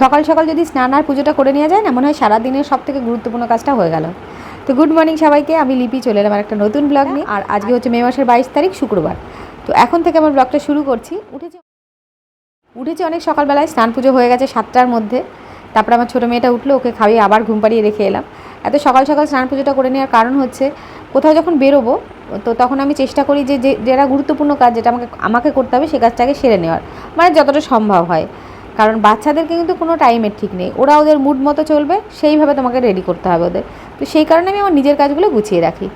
সকাল সকাল যদি স্নান আর পুজোটা করে নেওয়া যায় না, মনে হয় সারাদিনের সব থেকে গুরুত্বপূর্ণ কাজটা হয়ে গেল। তো গুড মর্নিং সবাইকে, আমি লিপি চলে এলাম একটা নতুন ব্লগ নিয়ে। আর আজকে হচ্ছে মে মাসের 22 তারিখ শুক্রবার। তো এখন থেকে আমার ব্লগটা শুরু করছি। উঠেছি অনেক সকালবেলায়, স্নান পুজো হয়ে গেছে 7টার মধ্যে। তারপর আমার ছোটো মেয়েটা উঠলো, ওকে খাইয়ে আবার ঘুম পাড়িয়ে রেখে এলাম। এত সকাল সকাল স্নান পুজোটা করে নেওয়ার কারণ হচ্ছে, কোথাও যখন বেরোবো তো তখন আমি চেষ্টা করি যে যেটা গুরুত্বপূর্ণ কাজ, যেটা আমাকে করতে হবে, সে কাজটাকে সেরে নেওয়ার, মানে যতটা সম্ভব হয়। কারণ বাচ্চাদেরকে কিন্তু কোনো টাইমের ঠিক নেই, ওরা ওদের মুড মতো চলবে, সেইভাবে তোমাকে রেডি করতে হবে ওদের। তো সেই কারণে আমি আমার নিজের কাজগুলো গুছিয়ে রাখি।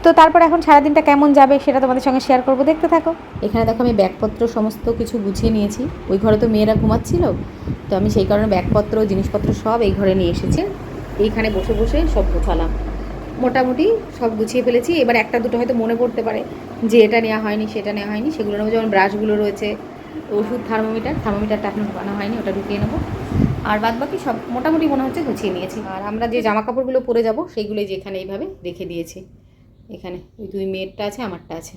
তো তারপর এখন সারাদিনটা কেমন যাবে সেটা তোমাদের সঙ্গে শেয়ার করবো, দেখতে থাকো। এখানে দেখো আমি ব্যাগপত্র সমস্ত কিছু গুছিয়ে নিয়েছি। ওই ঘরে তো মেয়েরা ঘুমাচ্ছিল, তো আমি সেই কারণে ব্যাগপত্র জিনিসপত্র সব এই ঘরে নিয়ে এসেছি। এইখানে বসে বসে সব গোছালাম, মোটামুটি সব গুছিয়ে ফেলেছি। এবার একটা দুটো হয়তো মনে পড়তে পারে যে এটা নেওয়া হয়নি সেটা নেওয়া হয়নি, সেগুলো নেবো। যেমন ব্রাশগুলো রয়েছে, ওষুধ, থার্মোমিটারটা এখন ঢোকানো হয়নি, ওটা ঢুকিয়ে নেবো। আর বাদ বাকি সব মোটামুটি মনে হচ্ছে গুছিয়ে নিয়েছি। আর আমরা যে জামা কাপড়গুলো পরে যাব সেইগুলোই যে এখানে এইভাবে রেখে দিয়েছি। এখানে ওই দুই মেয়েরটা আছে, আমারটা আছে।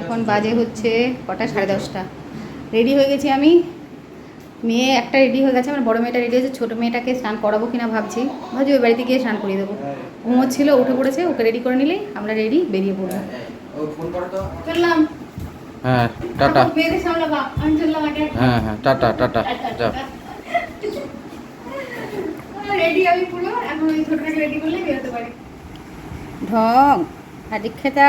এখন বাজে হচ্ছে কটা, 10:30। রেডি হয়ে গেছি আমি। মেয়ে একটা রেডি হয়ে গেছে, আমার বড় মেয়েটা রেডি হয়েছে। ছোটো মেয়েটাকে স্নান করাবো কিনা ভাবছি ওই বাড়িতে গিয়ে স্নান করিয়ে দেবো। ঘুমোচ্ছিল, উঠে পড়েছে, ওকে রেডি করে নিলেই আমরা রেডি, বেরিয়ে পড়বো। চললাম। হ্যাঁ টাটা। মেয়েদের সামলাবা, আমি চললাম আগে। হ্যাঁ হ্যাঁ টাটা টাটা যাও। রেডি আমি পুরো, এখন ওই ছোটটাকে রেডি করলেই বেরোতে পারি। ঢং হাজির খেতা।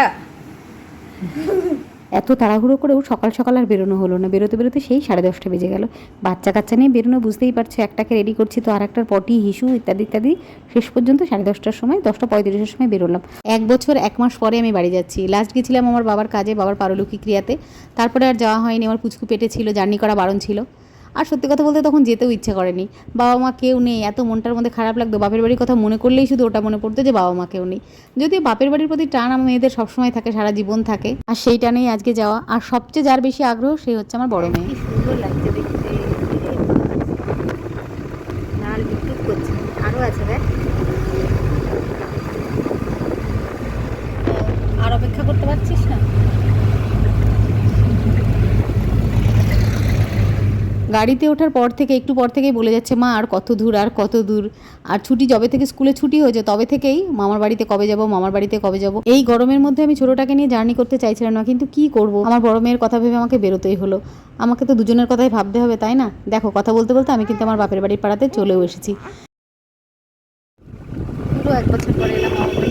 এত তাড়াহুড়ো করেও সকাল সকাল আর বেরোনো হলো না। বেরোতে বেরোতে সেই 10:30 বেজে গেল। বাচ্চা কাচ্চা নিয়ে বেরোনো, বুঝতেই পারছো, একটাকে রেডি করছি তো আর একটার পটি, হিসু ইত্যাদি ইত্যাদি। শেষ পর্যন্ত 10:30টার সময়, 10:35-এর সময় বেরোলাম। 1 বছর 1 মাস পরে আমি বাড়ি যাচ্ছি। লাস্ট গেছিলাম আমার বাবার কাজে, বাবার পারলৌকিক ক্রিয়াতে। তারপরে আর যাওয়া হয়নি, আমার পুচকু পেটে ছিল, জার্নি করা বারণ ছিল। আর সত্যি কথা বলতে তখন যেতেও ইচ্ছে করেনি। বাবা মা কেউ নেই, এত মনটার মধ্যে খারাপ লাগতো। বাপের বাড়ির কথা মনে করলেই শুধু ওটা মনে পড়তো যে বাবা মা কেউ নেই। যদিও বাপের বাড়ির প্রতি টান আমার মেয়েদের সবসময় থাকে, সারা জীবন থাকে। আর সেই টানেই আজকে যাওয়া। আর সবচেয়ে যার বেশি আগ্রহ সে হচ্ছে আমার বড় মেয়ে। সুন্দর লাগছে দেখতে। লাল টুকটুক করছে। আরও আছে দেখ। আর অপেক্ষা করতে পারছিস না? গাড়িতে ওঠার পর থেকে, একটু পর থেকেই বলে যাচ্ছে, মা আর কত দূর, আর কত দূর। আর ছুটি যবে থেকে স্কুলে ছুটি হয়েছে তবে থেকেই মামার বাড়িতে কবে যাব, মামার বাড়িতে কবে যাব। এই গরমের মধ্যে আমি ছোটোটাকে নিয়ে জার্নি করতে চাইছিলাম না, কিন্তু কি করব, আমার বড় মেয়ের কথা ভেবে আমাকে বেরোতেই হলো। আমাকে তো দুজনের কথাই ভাবতে হবে, তাই না? দেখো, কথা বলতে বলতে আমি কিন্তু আমার বাপের বাড়ির পাড়াতে চলেও এসেছি। পুরো 1 বছর পরে এলাম মামার বাড়ি।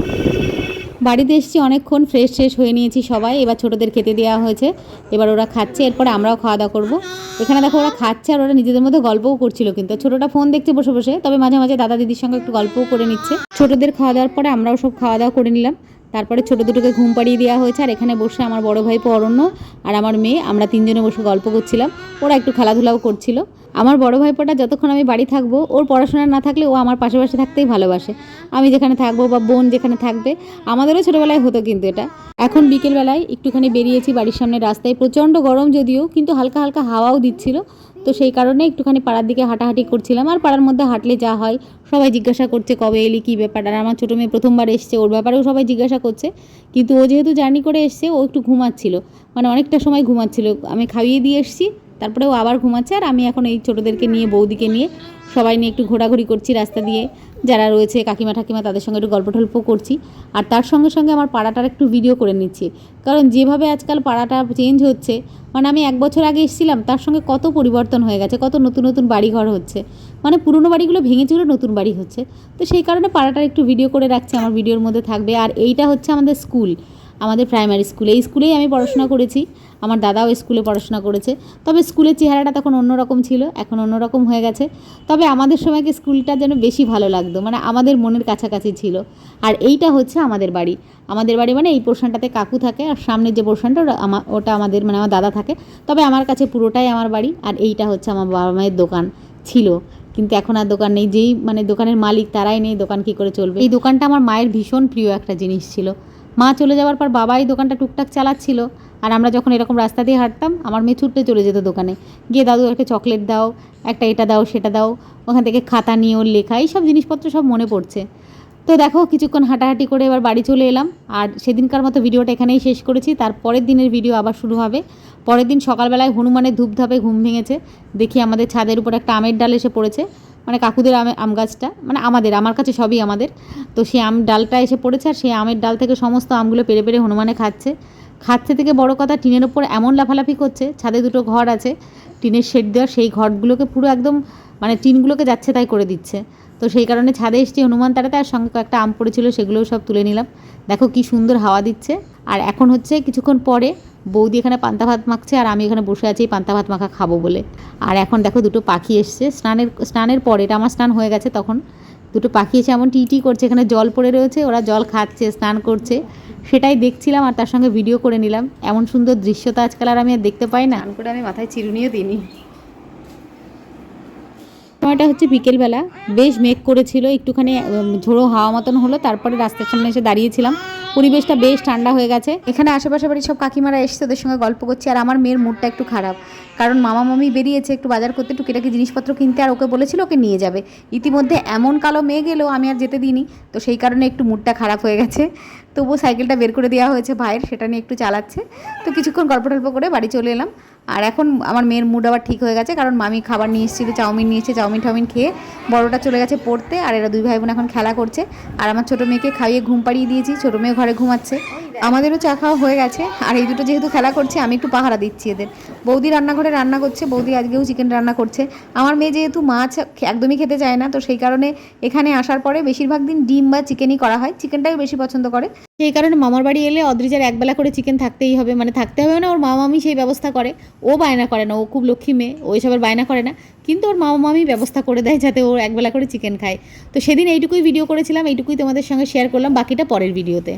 বাড়িতে এসেছি, অনেকক্ষণ ফ্রেশ শেষ হয়ে নিয়েছি সবাই। এবার ছোটোদের খেতে দেওয়া হয়েছে, এবার ওরা খাচ্ছে, এরপরে আমরাও খাওয়া দাওয়া করবো। এখানে দেখো ওরা খাচ্ছে আর ওরা নিজেদের মধ্যে গল্পও করছিল, কিন্তু ছোটোটা ফোন দেখছে বসে বসে, তবে মাঝে মাঝে দাদা দিদির সঙ্গে একটু গল্পও করে নিচ্ছে। ছোটোদের খাওয়া দাওয়ার পরে আমরাও সব খাওয়া দাওয়া করে নিলাম। তারপরে ছোটো দুটোকে ঘুম পাড়িয়ে দেওয়া হয়েছে, আর এখানে বসে আমার বড় ভাইপো অরণ্য আর আমার মেয়ে, আমরা তিনজনে বসে গল্প করছিলাম। ওরা একটু খেলাধুলাও করছিল। আমার বড় ভাইপোটা যতক্ষণ আমি বাড়ি থাকবো, ওর পড়াশোনা না থাকলে ও আমার পাশে পাশে থাকতেই ভালোবাসে। আমি যেখানে থাকবো বা বোন যেখানে থাকবে, আমাদেরও ছোটোবেলায় হতো কিন্তু এটা। এখন বিকেলবেলায় একটুখানি বেরিয়েছি বাড়ির সামনে রাস্তায়, প্রচণ্ড গরম যদিও, কিন্তু হালকা হালকা হাওয়াও দিচ্ছিল। তো সেই কারণে একটুখানি পাড়ার দিকে হাঁটাহাঁটি করছিলাম। আর পাড়ার মধ্যে হাঁটলে যা হয়, সবাই জিজ্ঞাসা করছে কবে এলি, কী ব্যাপার। আর আমার ছোটো মেয়ে প্রথমবার এসছে, ওর ব্যাপারেও সবাই জিজ্ঞাসা করছে। কিন্তু ও যেহেতু জার্নি করে এসছে, ও একটু ঘুমাচ্ছিল, মানে অনেকটা সময় ঘুমাচ্ছিল। আমি খাইয়ে দিয়ে এসছি, তারপরে ও আবার ঘুমাচ্ছে। আর আমি এখন এই ছোটোদেরকে নিয়ে, বৌদিকে নিয়ে, সবাই নিয়ে একটু ঘোরাঘুরি করছি রাস্তা দিয়ে। যারা রয়েছে কাকিমা ঠাকিমা, তাদের সঙ্গে একটু গল্প টল্প করছি। আর তার সঙ্গে সঙ্গে আমার পাড়াটার একটু ভিডিও করে নিচ্ছি। কারণ যেভাবে আজকাল পাড়াটা চেঞ্জ হচ্ছে, মানে আমি 1 বছর আগে এসেছিলাম, তার সঙ্গে কত পরিবর্তন হয়ে গেছে, কত নতুন নতুন বাড়িঘর হচ্ছে, মানে পুরনো বাড়িগুলো ভেঙেছিল, নতুন বাড়ি হচ্ছে। তো সেই কারণে পাড়াটার একটু ভিডিও করে রাখছি, আমার ভিডিওর মধ্যে থাকবে। আর এইটা হচ্ছে আমাদের স্কুল, আমাদের প্রাইমারি স্কুল। এই স্কুলেই আমি পড়াশোনা করেছি, আমার দাদাও স্কুলে পড়াশোনা করেছে। তবে স্কুলের চেহারাটা তখন অন্যরকম ছিল, এখন অন্যরকম হয়ে গেছে। তবে আমাদের সময়কে স্কুলটা যেন বেশি ভালো লাগতো, মানে আমাদের মনের কাছাকাছি ছিল। আর এইটা হচ্ছে আমাদের বাড়ি। আমাদের বাড়ি মানে এই পোর্শনটাতে কাকু থাকে, আর সামনের যে পোর্শনটা ওটা আমাদের, মানে আমার দাদা থাকে। তবে আমার কাছে পুরোটাই আমার বাড়ি। আর এইটা হচ্ছে আমার বাবা মায়ের দোকান ছিল, কিন্তু এখন আর দোকান নেই। যেই মানে দোকানের মালিক তারাই নেই, দোকান কী করে চলবে। এই দোকানটা আমার মায়ের ভীষণ প্রিয় একটা জিনিস ছিল। মা চলে যাওয়ার পর বাবা এই দোকানটা টুকটাক চালাচ্ছিল। আর আমরা যখন এরকম রাস্তা দিয়ে হাঁটতাম, আমার মেয়ে ছুটতে চলে যেত দোকানে গিয়ে, দাদু একটা চকলেট দাও, একটা এটা দাও সেটা দাও। ওখান থেকে খাতা নিয়ে ওর লেখা এই সব জিনিসপত্র সব মনে পড়ছে। তো দেখো, কিছুক্ষণ হাঁটাহাঁটি করে এবার বাড়ি চলে এলাম। আর সেদিনকার মতো ভিডিওটা এখানেই শেষ করেছি। তার পরের দিনের ভিডিও আবার শুরু হবে। পরের দিন সকালবেলায় হনুমানের ধূপধাপে ঘুম ভেঙেছে, দেখি আমাদের ছাদের উপর একটা আমের ডাল এসে পড়েছে, মানে কাকুদের আম গাছটা, মানে আমার কাছে সবই আমাদের। তো সেই আম ডালটা এসে পড়েছে, আর সেই আমের ডাল থেকে সমস্ত আমগুলো পেরে পেরে হনুমানে খাচ্ছে থেকে বড় কথা টিনের ওপর এমন লাফালাফি করছে। ছাদে দুটো ঘর আছে টিনের শেড দেওয়া, সেই ঘরগুলোকে পুরো একদম মানে টিনগুলোকে যাচ্ছে তাই করে দিচ্ছে। তো সেই কারণে ছাদে এসেছি হনুমান তাড়াতে, আর সঙ্গে কয়েকটা আম পড়েছিল সেগুলোও সব তুলে নিলাম। দেখো কি সুন্দর হাওয়া দিচ্ছে। আর এখন হচ্ছে কিছুক্ষণ পরে বৌদি এখানে পান্তা ভাত মাখছে, আর আমি এখানে বসে আছি পান্তা ভাত মাখা খাবো বলে। আর এখন দেখো দুটো পাখি এসছে স্নানের পরে, এটা আমার স্নান হয়ে গেছে তখন, দুটো পাখি এসে এমন টি করছে, এখানে জল পড়ে রয়েছে, ওরা জল খাচ্ছে, স্নান করছে, সেটাই দেখছিলাম আর তার সঙ্গে ভিডিও করে নিলাম। এমন সুন্দর দৃশ্য তো আজকাল আর আমি আর দেখতে পাই না। স্নান করে আমি মাথায় চিরুনিও দিইনি। সময়টা হচ্ছে বিকেলবেলা, বেশ মেঘ করেছিল, একটুখানি ঝোড়ো হাওয়া মতন হলো, তারপরে রাস্তার সামনে এসে দাঁড়িয়েছিলাম। পরিবেশটা বেশ ঠান্ডা হয়ে গেছে। এখানে আশেপাশে বাড়ি সব কাকিমারা এসছে, ওদের সঙ্গে গল্প করছি। আর আমার মেয়ের মুডটা একটু খারাপ, কারণ মামা মামি বেরিয়েছে একটু বাজার করতে, টুকিটাকি জিনিসপত্র কিনতে, আর ওকে বলেছিল ওকে নিয়ে যাবে। ইতিমধ্যে এমন কালো মেঘ এলো, আমি আর যেতে দিইনি, তো সেই কারণে একটু মুডটা খারাপ হয়ে গেছে। তবুও সাইকেলটা বের করে দেওয়া হয়েছে ভাইয়ের, সেটা নিয়ে একটু চালাচ্ছে। তো কিছুক্ষণ গল্প টল্প করে বাড়ি চলে এলাম। আর এখন আমার মেয়ের মুড আবার ঠিক হয়ে গেছে, কারণ মামি খাবার নিয়ে এসেছিলো, চাউমিন নিয়েছে, চাউমিন খেয়ে বড়টা চলে গেছে পড়তে, আর এরা দুই ভাই বোন এখন খেলা করছে। আর আমার ছোটো মেয়েকে খাইয়ে ঘুম পাড়িয়ে দিয়েছি, ছোটো মেয়ে ঘরে ঘুমাচ্ছে। আমাদেরও চা খাওয়া হয়ে গেছে। আর এই দুটো যেহেতু খেলা করছে, আমি একটু পাহারা দিচ্ছি এদের। বৌদি রান্নাঘরে রান্না করছে, বৌদি আজকেও চিকেন রান্না করছে। আমার মেয়ে যেহেতু মাছ একদমই খেতে চায় না, তো সেই কারণে এখানে আসার পরে বেশিরভাগ দিন ডিম বা চিকেনই করা হয়, চিকেনটাই বেশি পছন্দ করে। সেই কারণে মামার বাড়ি এলে অদ্রিজার একবেলা করে চিকেন থাকতেই হবে, মানে থাকতে হবে না, ওর মামা মামি সেই ব্যবস্থা করে। ও বায়না করে না, ও খুব লক্ষ্মী মেয়ে, ও এসবের বায়না করে না, কিন্তু ওর মামা মামি ব্যবস্থা করে দেয় যাতে ও একবেলা করে চিকেন খায়। তো সেদিন এইটুকুই ভিডিও করেছিলাম, এইটুকুই তোমাদের সঙ্গে শেয়ার করলাম, বাকিটা পরের ভিডিওতে।